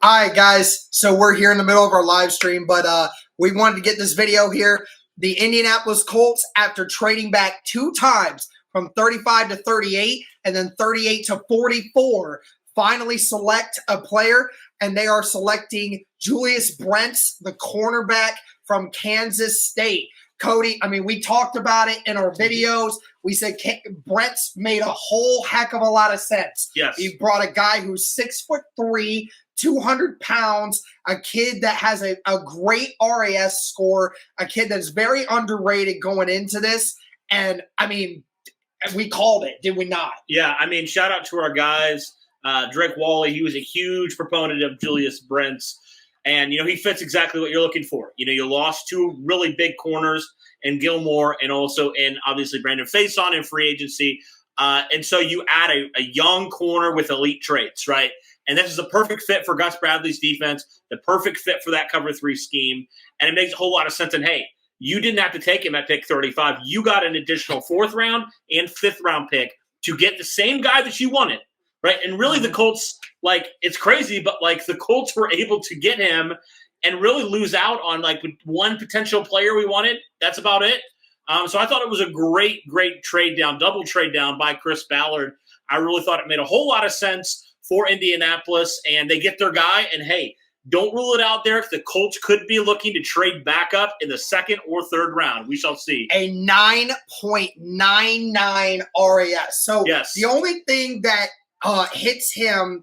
All right, guys. So we're here in the middle of our live stream, but we wanted to get this video here. The Indianapolis Colts, after trading back 2 times from 35 to 38 and then 38 to 44, finally select a player, and they are selecting Julius Brents, the cornerback from Kansas State. Cody, I mean, we talked about it in our videos. We said Brents made a whole heck of a lot of sense. Yes. He brought a guy who's 6'3", 200 pounds, a kid that has a great RAS score, a kid that's very underrated going into this. And, I mean, we called it, did we not? Yeah, I mean, shout out to our guys. Drake Wally, he was a huge proponent of Julius Brents. And, he fits exactly what you're looking for. You lost 2 really big corners in Gilmore and also in, obviously, Brandon Faison in free agency. And so you add a young corner with elite traits, right? And this is a perfect fit for Gus Bradley's defense, the perfect fit for that cover 3 scheme. And it makes a whole lot of sense. And, hey, you didn't have to take him at pick 35. You got an additional 4th round and 5th round pick to get the same guy that you wanted, right? And really the Colts, it's crazy, but, the Colts were able to get him and really lose out on, one potential player we wanted. That's about it. So I thought it was a great trade down, double trade down by Chris Ballard. I really thought it made a whole lot of sense for Indianapolis, and they get their guy. And, hey, don't rule it out, Derek. The Colts could be looking to trade back up in the 2nd or 3rd round. We shall see. A 9.99 RAS. So yes. The only thing that hits him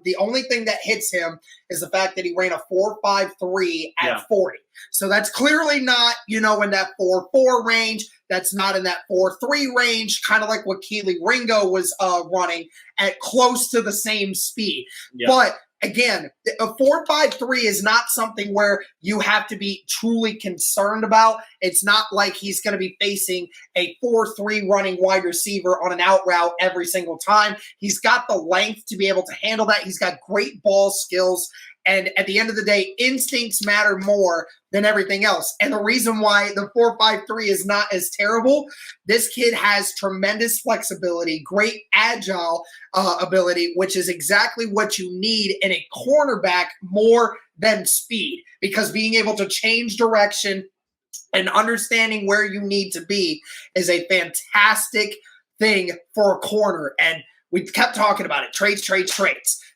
is the fact that he ran a 4.53 at 40. So that's clearly not, in that 4.4 range. That's not in that 4.3 range, kind of like what Keely Ringo was running at close to the same speed. Yeah. But again, a 4.53 is not something where you have to be truly concerned about. It's not like he's going to be facing a 4.3 running wide receiver on an out route every single time. He's got the length to be able to handle that. He's got great ball skills. And at the end of the day, instincts matter more than everything else. And the reason why the 4.53 is not as terrible, this kid has tremendous flexibility, great agile ability, which is exactly what you need in a cornerback more than speed, because being able to change direction and understanding where you need to be is a fantastic thing for a corner. And we kept talking about it. Traits.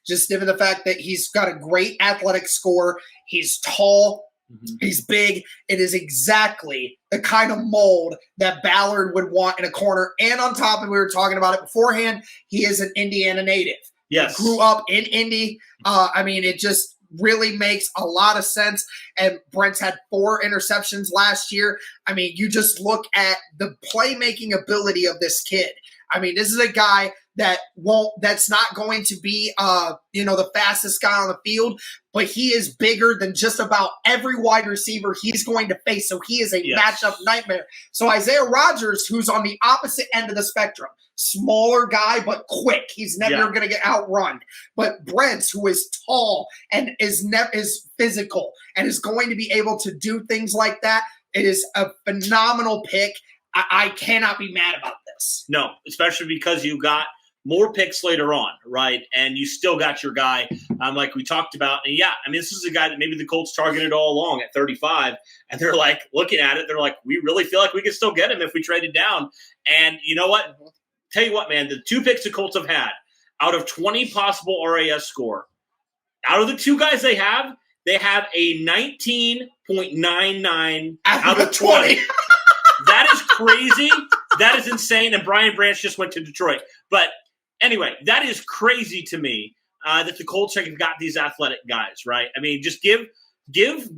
Just given the fact that he's got a great athletic score. He's tall. Mm-hmm. He's big. It is exactly the kind of mold that Ballard would want in a corner. And on top of, we were talking about it beforehand, he is an Indiana native. Yes. He grew up in Indy. It just really makes a lot of sense. And Brent's had 4 interceptions last year. You just look at the playmaking ability of this kid. This is a guy that's not going to be, the fastest guy on the field, but he is bigger than just about every wide receiver he's going to face. So he is a matchup nightmare. So Isaiah Rodgers, who's on the opposite end of the spectrum, smaller guy, but quick. He's never going to get outrun. But Brents, who is tall and is physical and is going to be able to do things like that, it is a phenomenal pick. I cannot be mad about this. No, especially because you got more picks later on, right? And you still got your guy, like we talked about. And this is a guy that maybe the Colts targeted all along at 35. And they're looking at it, they're like, we really feel like we can still get him if we traded down. And you know what? Tell you what, man, the 2 picks the Colts have had out of 20 possible RAS score, out of the 2 guys they have a 19.99 out of 20. That is crazy. That is insane. And Brian Branch just went to Detroit. But anyway, that is crazy to me that the Colts have got these athletic guys, right? Just give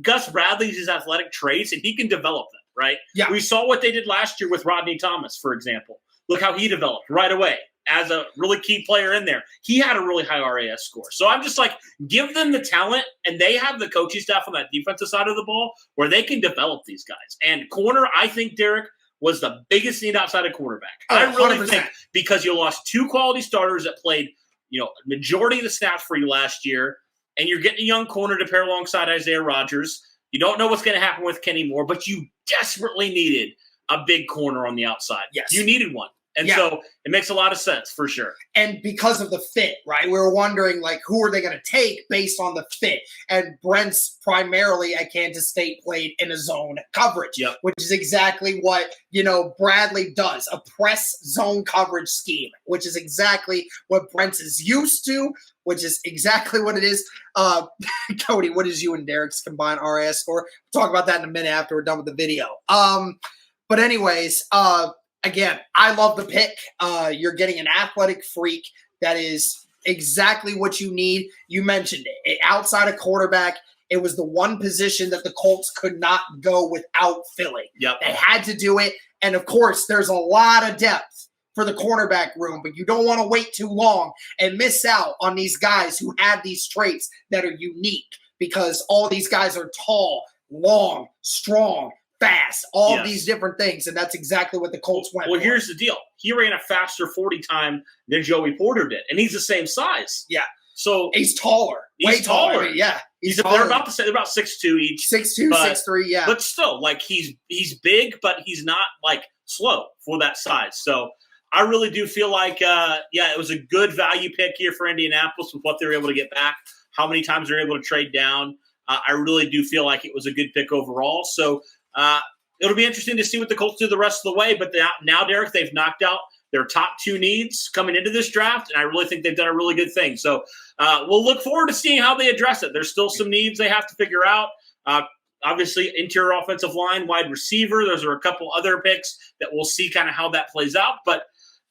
Gus Bradley his athletic traits and he can develop them, right? Yeah. We saw what they did last year with Rodney Thomas, for example. Look how he developed right away as a really key player in there. He had a really high RAS score. So I'm just give them the talent, and they have the coaching staff on that defensive side of the ball where they can develop these guys. And corner, I think, Derek, was the biggest need outside of quarterback. I really 100%. think, because you lost 2 quality starters that played, majority of the snaps for you last year, and you're getting a young corner to pair alongside Isaiah Rodgers. You don't know what's going to happen with Kenny Moore, but you desperately needed a big corner on the outside. Yes. You needed one. And Yeah. so it makes a lot of sense for sure. And because of the fit, right? We were wondering, like, who are they going to take based on the fit? And Brents primarily at Kansas State played in a zone coverage, Yep. which is exactly what, Bradley does, a press zone coverage scheme, which is exactly what Brents is used to, which is exactly what it is. Cody, what is you and Derek's combined RAS score? We'll talk about that in a minute after we're done with the video. But anyways, again, I love the pick. You're getting an athletic freak that is exactly what you need. You mentioned it. Outside of quarterback, it was the one position that the Colts could not go without filling. Yep. They had to do it. And, of course, there's a lot of depth for the cornerback room, but you don't want to wait too long and miss out on these guys who have these traits that are unique, because all these guys are tall, long, strong, fast, all Yes. these different things, and that's exactly what the Colts went Well, for. here's the deal. He ran a faster 40 time than Joey Porter did, and he's the same size. Yeah. So He's taller. He's way taller. taller. I mean, yeah. they're taller. about the same. They're about 6'2" each. 6'2", but- 6'3", yeah. But still, like, he's big, but he's not, like, slow for that size. So I really do feel like, it was a good value pick here for Indianapolis with what they were able to get back, how many times they were able to trade down. I really do feel like it was a good pick overall. So it'll be interesting to see what the Colts do the rest of the way. But now, Derek, they've knocked out their top two needs coming into this draft, and I really think they've done a really good thing. So we'll look forward to seeing how they address it. There's still some needs they have to figure out. Obviously, interior offensive line, wide receiver. Those are a couple other picks that we'll see kind of how that plays out. But,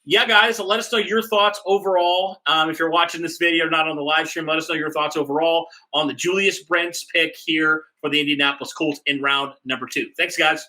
yeah, guys, let us know your thoughts overall. If you're watching this video, not on the live stream, let us know your thoughts overall on the Julius Brents pick here for the Indianapolis Colts in round number 2. Thanks, guys.